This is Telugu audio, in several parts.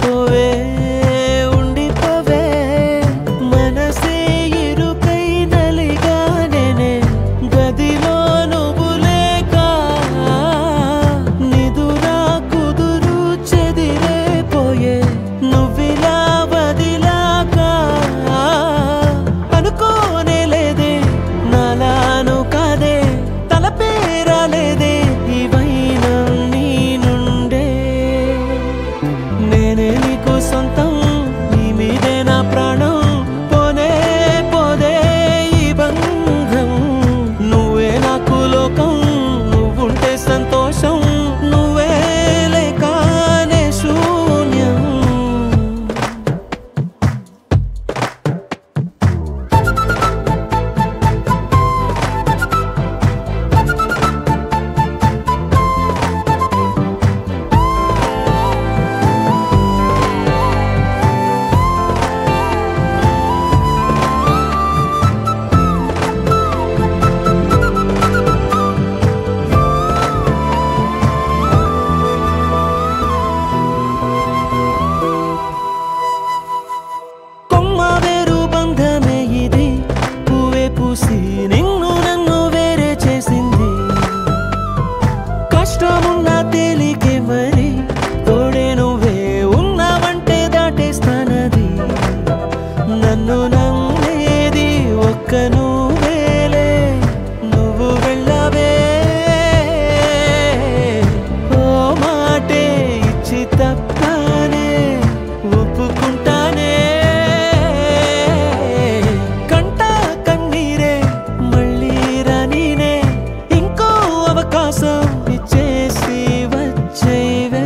ఉండిపోవే ఉండిపోవే మనసే ఇరుకై నలిగానే గదిలో నువ్వు లేక నిదురా కుదురు చెదిరేపోయే నువ్విలా వదిలాక అనుకోనే లేదే నాలాను కాదే తలపేరాలేదే ఈ వైనం నీ నుండే నేనే నీకు సొంతం నీ మీదే నా ప్రాణం పోనే పోదే ఈ బంధం నువ్వే నాకు లోకం నువ్వుంటే సంతోషం నువ్వే లేకనే శూన్యం నిన్ను నన్ను వేరే చేసింది కష్టమున్నా తేలికే మరి తోడే నువ్వే ఉన్నావంటే దాటేస్తానది నన్ను నమ్మేది ఒక్క నువ్వేలే నువ్వు వెళ్ళవే ఓ మాటే ఇచ్చి తప్పనే ఒప్పుకుంటానే ఇచ్చేసి వచ్చేవే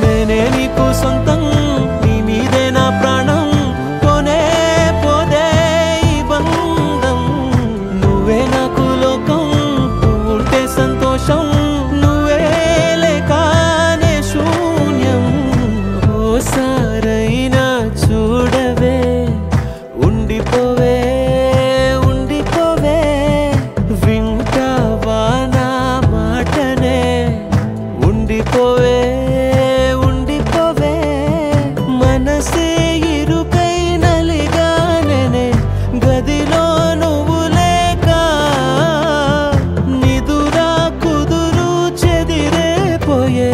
నేనే నీకు సొంతం నీ మీదే నా ప్రాణం పోనే పోదే ఈ బంధం నువ్వే నాకు లోకం నువ్వుంటే సంతోషం నువ్వే లేకనే శూన్యం ఓసారైనా చూడవే ఉండిపోవే ఉండిపోవే ఉండిపోవే మనసే ఇరుకై నలిగానే గదిలో నువ్వు లేక నిదురా కుదురు చెదిరేపోయే